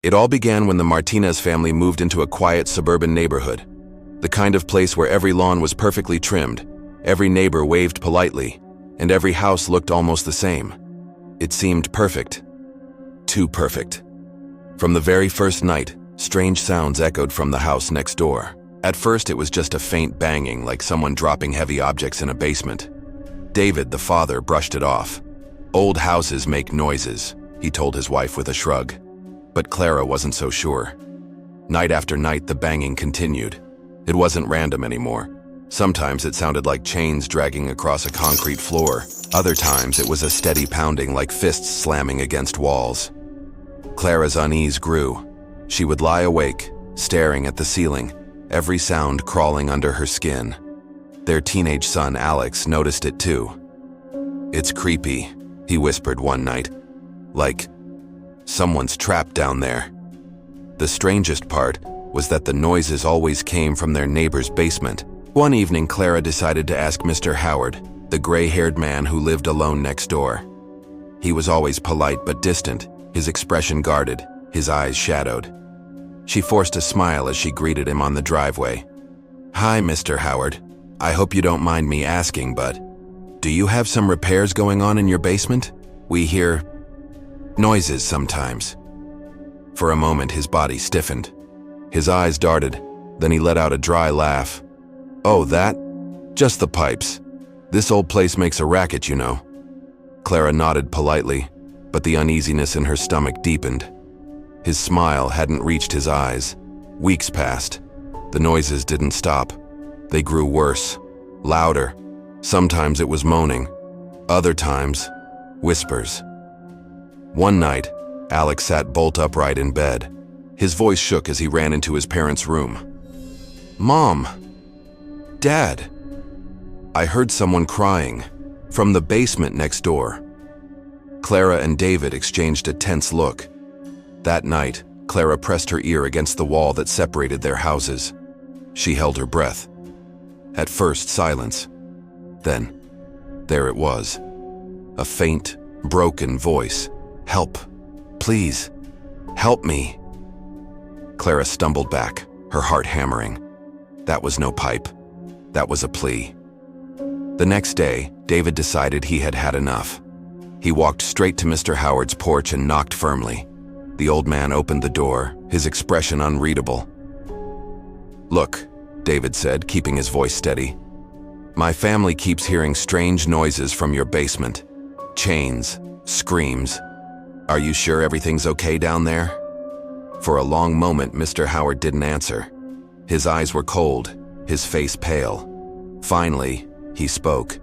It all began when the Martinez family moved into a quiet suburban neighborhood, the kind of place where every lawn was perfectly trimmed, every neighbor waved politely, and every house looked almost the same. It seemed perfect. Too perfect. From the very first night, strange sounds echoed from the house next door. At first, it was just a faint banging, like someone dropping heavy objects in a basement. David, the father, brushed it off. "Old houses make noises," he told his wife with a shrug. But Clara wasn't so sure. Night after night, the banging continued. It wasn't random anymore. Sometimes it sounded like chains dragging across a concrete floor. Other times, it was a steady pounding, like fists slamming against walls. Clara's unease grew. She would lie awake, staring at the ceiling, every sound crawling under her skin. Their teenage son, Alex, noticed it too. "It's creepy," he whispered one night. "Like, someone's trapped down there." The strangest part was that the noises always came from their neighbor's basement. One evening, Clara decided to ask Mr. Howard, the gray-haired man who lived alone next door. He was always polite but distant, his expression guarded, his eyes shadowed. She forced a smile as she greeted him on the driveway. "Hi, Mr. Howard. I hope you don't mind me asking, but do you have some repairs going on in your basement? We hear noises sometimes." For a moment, his body stiffened. His eyes darted, then he let out a dry laugh. "Oh, that? Just the pipes. This old place makes a racket, you know." Clara nodded politely, but the uneasiness in her stomach deepened. His smile hadn't reached his eyes. Weeks passed. The noises didn't stop. They grew worse, louder. Sometimes it was moaning. Other times, whispers. One night, Alex sat bolt upright in bed. His voice shook as he ran into his parents' room. "Mom! Dad! I heard someone crying from the basement next door." Clara and David exchanged a tense look. That night, Clara pressed her ear against the wall that separated their houses. She held her breath. At first, silence. Then, there it was. A faint, broken voice. "Help! Please! Help me!" Clara stumbled back, her heart hammering. That was no pipe. That was a plea. The next day, David decided he had had enough. He walked straight to Mr. Howard's porch and knocked firmly. The old man opened the door, his expression unreadable. "Look," David said, keeping his voice steady. "My family keeps hearing strange noises from your basement. Chains, screams. Are you sure everything's okay down there?" For a long moment, Mr. Howard didn't answer. His eyes were cold, his face pale. Finally, he spoke.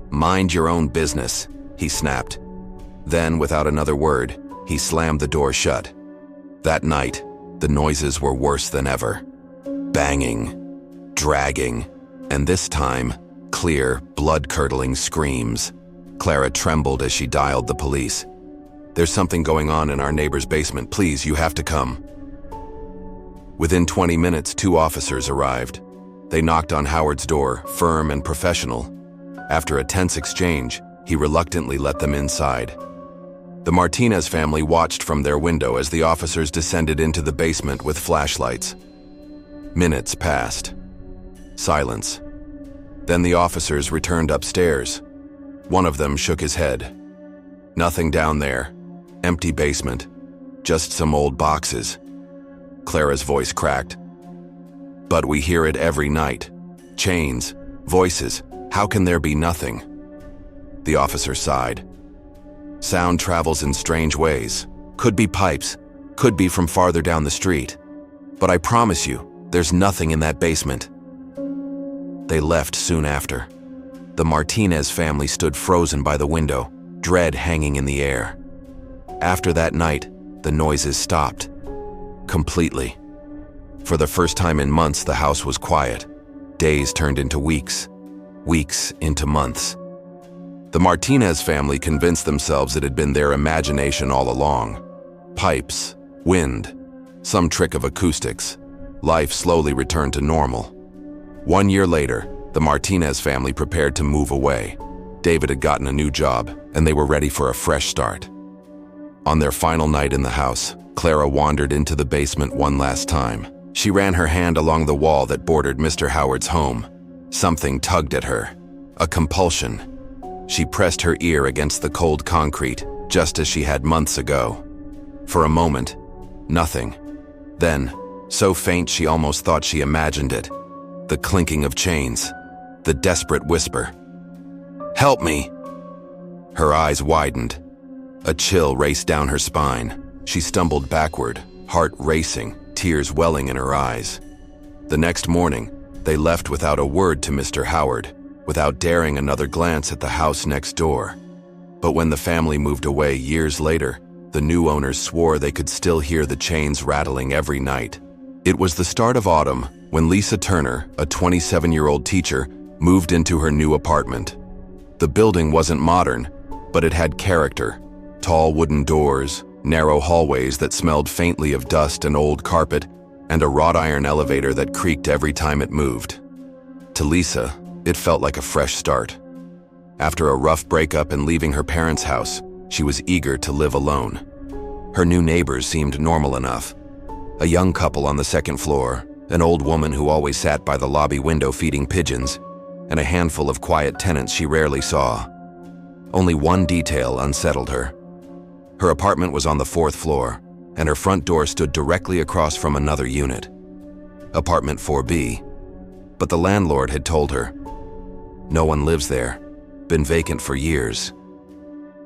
"Mind your own business," he snapped. Then, without another word, he slammed the door shut. That night, the noises were worse than ever. Banging, dragging, and this time, clear, blood-curdling screams. Clara trembled as she dialed the police. "There's something going on in our neighbor's basement. Please, you have to come." Within 20 minutes, 2 officers arrived. They knocked on Howard's door, firm and professional. After a tense exchange, he reluctantly let them inside. The Martinez family watched from their window as the officers descended into the basement with flashlights. Minutes passed. Silence. Then the officers returned upstairs. One of them shook his head. "Nothing down there. Empty basement. Just some old boxes." Clara's voice cracked. "But we hear it every night. Chains, voices. How can there be nothing?" The officer sighed. "Sound travels in strange ways. Could be pipes, could be from farther down the street. But I promise you, there's nothing in that basement." They left soon after. The Martinez family stood frozen by the window, dread hanging in the air. After that night, the noises stopped. Completely. For the first time in months, the house was quiet. Days turned into weeks. Weeks into months. The Martinez family convinced themselves it had been their imagination all along. Pipes, wind, some trick of acoustics. Life slowly returned to normal. 1 year later, the Martinez family prepared to move away. David had gotten a new job, and they were ready for a fresh start. On their final night in the house, Clara wandered into the basement one last time. She ran her hand along the wall that bordered Mr. Howard's home. Something tugged at her. A compulsion. She pressed her ear against the cold concrete, just as she had months ago. For a moment, nothing. Then, so faint she almost thought she imagined it. The clinking of chains. The desperate whisper. "Help me!" Her eyes widened. A chill raced down her spine. She stumbled backward, heart racing, tears welling in her eyes. The next morning, they left without a word to Mr. Howard, without daring another glance at the house next door. But when the family moved away years later, the new owners swore they could still hear the chains rattling every night. It was the start of autumn when Lisa Turner, a 27-year-old teacher, moved into her new apartment. The building wasn't modern, but it had character. Tall wooden doors, narrow hallways that smelled faintly of dust and old carpet, and a wrought iron elevator that creaked every time it moved. To Lisa, it felt like a fresh start. After a rough breakup and leaving her parents' house, she was eager to live alone. Her new neighbors seemed normal enough. A young couple on the second floor, an old woman who always sat by the lobby window feeding pigeons, and a handful of quiet tenants she rarely saw. Only one detail unsettled her. Her apartment was on the 4th floor, and her front door stood directly across from another unit. Apartment 4B. But the landlord had told her, "No one lives there. Been vacant for years."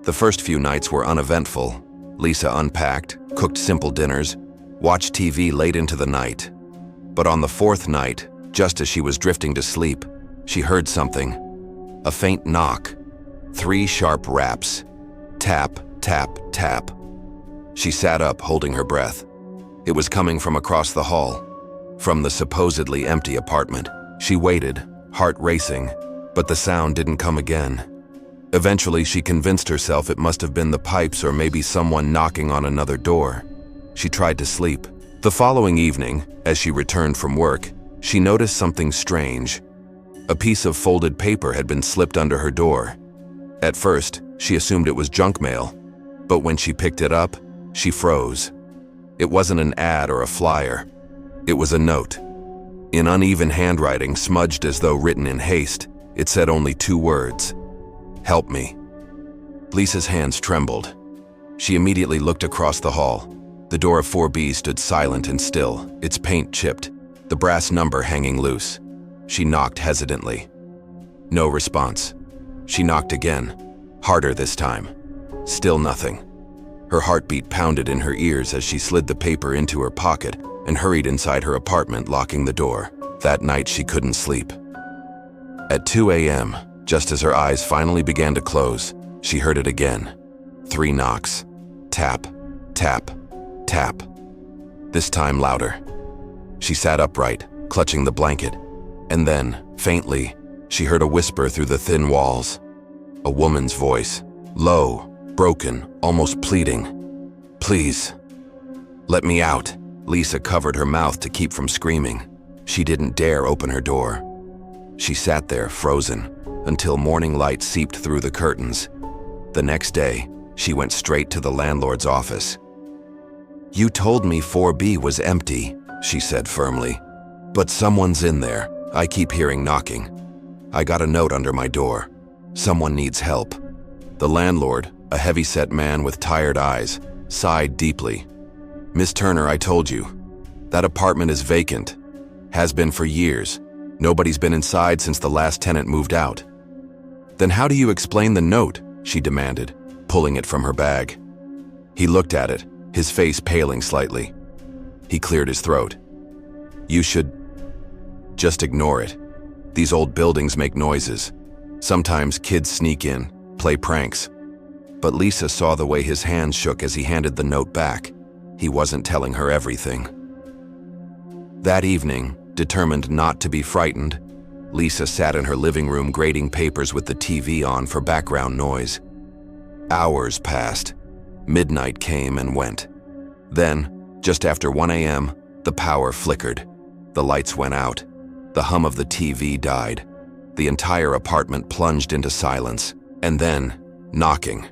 The first few nights were uneventful. Lisa unpacked, cooked simple dinners, watched TV late into the night. But on the 4th night, just as she was drifting to sleep, she heard something. A faint knock. 3 sharp raps. Tap, tap, tap. She sat up, holding her breath. It was coming from across the hall, from the supposedly empty apartment. She waited, heart racing, but the sound didn't come again. Eventually, she convinced herself it must have been the pipes or maybe someone knocking on another door. She tried to sleep. The following evening, as she returned from work, she noticed something strange. A piece of folded paper had been slipped under her door. At first, she assumed it was junk mail, but when she picked it up, she froze. It wasn't an ad or a flyer. It was a note. In uneven handwriting, smudged as though written in haste, it said only 2 words. "Help me." Lisa's hands trembled. She immediately looked across the hall. The door of 4B stood silent and still, its paint chipped, the brass number hanging loose. She knocked hesitantly. No response. She knocked again, harder this time. Still nothing. Her heartbeat pounded in her ears as she slid the paper into her pocket and hurried inside her apartment, locking the door. That night she couldn't sleep. At 2 a.m., just as her eyes finally began to close, she heard it again. 3 knocks. Tap, tap, tap. This time louder. She sat upright, clutching the blanket, and then, faintly, she heard a whisper through the thin walls. A woman's voice, low, broken, almost pleading. "Please, let me out." Lisa covered her mouth to keep from screaming. She didn't dare open her door. She sat there, frozen, until morning light seeped through the curtains. The next day, she went straight to the landlord's office. "You told me 4B was empty," she said firmly. "But someone's in there. I keep hearing knocking. I got a note under my door. Someone needs help." The landlord, a heavy-set man with tired eyes, sighed deeply. "Miss Turner, I told you. That apartment is vacant. Has been for years. Nobody's been inside since the last tenant moved out." "Then how do you explain the note?" she demanded, pulling it from her bag. He looked at it, his face paling slightly. He cleared his throat. "You should just ignore it. These old buildings make noises. Sometimes kids sneak in, play pranks." But Lisa saw the way his hands shook as he handed the note back. He wasn't telling her everything. That evening, determined not to be frightened, Lisa sat in her living room grading papers with the TV on for background noise. Hours passed. Midnight came and went. Then, just after 1 a.m., the power flickered. The lights went out. The hum of the TV died. The entire apartment plunged into silence. And then, knocking.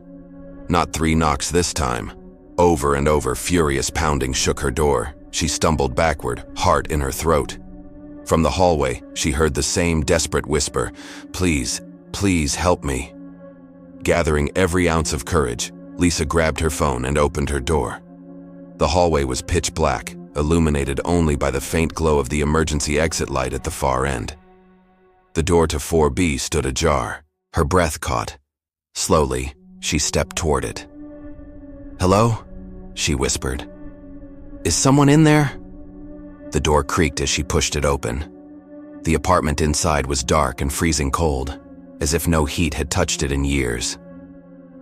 Not 3 knocks this time. Over and over, furious pounding shook her door. She stumbled backward, heart in her throat. From the hallway, she heard the same desperate whisper, "Please, please help me." Gathering every ounce of courage, Lisa grabbed her phone and opened her door. The hallway was pitch black, illuminated only by the faint glow of the emergency exit light at the far end. The door to 4B stood ajar. Her breath caught. Slowly, she stepped toward it. "Hello?" she whispered. "Is someone in there?" The door creaked as she pushed it open. The apartment inside was dark and freezing cold, as if no heat had touched it in years.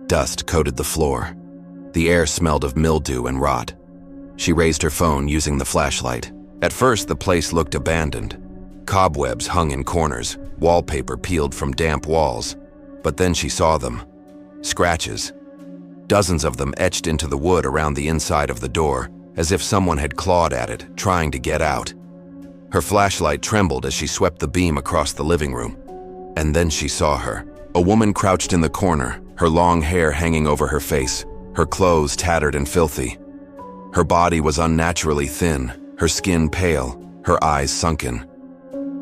Dust coated the floor. The air smelled of mildew and rot. She raised her phone using the flashlight. At first, the place looked abandoned. Cobwebs hung in corners, wallpaper peeled from damp walls. But then she saw them. Scratches. Dozens of them etched into the wood around the inside of the door, as if someone had clawed at it, trying to get out. Her flashlight trembled as she swept the beam across the living room. And then she saw her. A woman crouched in the corner, her long hair hanging over her face, her clothes tattered and filthy. Her body was unnaturally thin, her skin pale, her eyes sunken.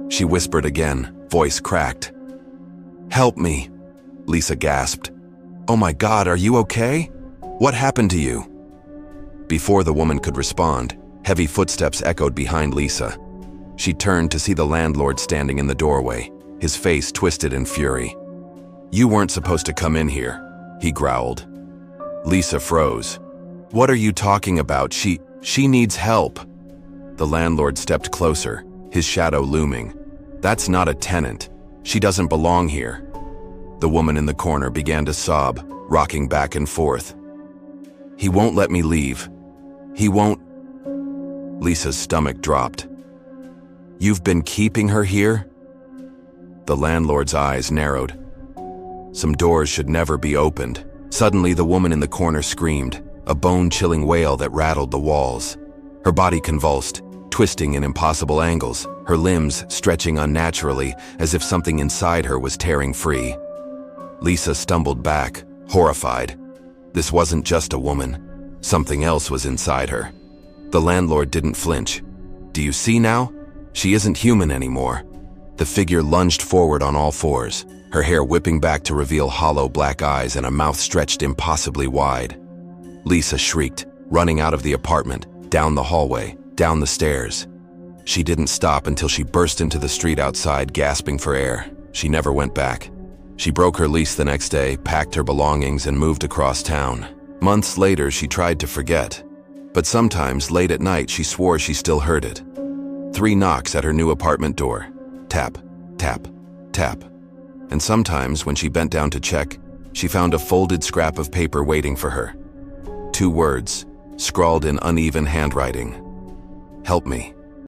She whispered again, voice cracked. "Help me," Lisa gasped. "Oh my God, are you okay? What happened to you?" Before the woman could respond, heavy footsteps echoed behind Lisa. She turned to see the landlord standing in the doorway, his face twisted in fury. "You weren't supposed to come in here," he growled. Lisa froze. "What are you talking about? She needs help." The landlord stepped closer, his shadow looming. "That's not a tenant. She doesn't belong here." The woman in the corner began to sob, rocking back and forth. "He won't let me leave. He won't." Lisa's stomach dropped. "You've been keeping her here?" The landlord's eyes narrowed. Some doors should never be opened. Suddenly, the woman in the corner screamed, a bone-chilling wail that rattled the walls. Her body convulsed, twisting in impossible angles, her limbs stretching unnaturally as if something inside her was tearing free. Lisa stumbled back, horrified. This wasn't just a woman. Something else was inside her. The landlord didn't flinch. "Do you see now? She isn't human anymore." The figure lunged forward on all fours, her hair whipping back to reveal hollow black eyes and a mouth stretched impossibly wide. Lisa shrieked, running out of the apartment, down the hallway, down the stairs. She didn't stop until she burst into the street outside, gasping for air. She never went back. She broke her lease the next day, packed her belongings, and moved across town. Months later, she tried to forget. But sometimes, late at night, she swore she still heard it. 3 knocks at her new apartment door. Tap, tap, tap. And sometimes, when she bent down to check, she found a folded scrap of paper waiting for her. 2 words, scrawled in uneven handwriting. "Help me."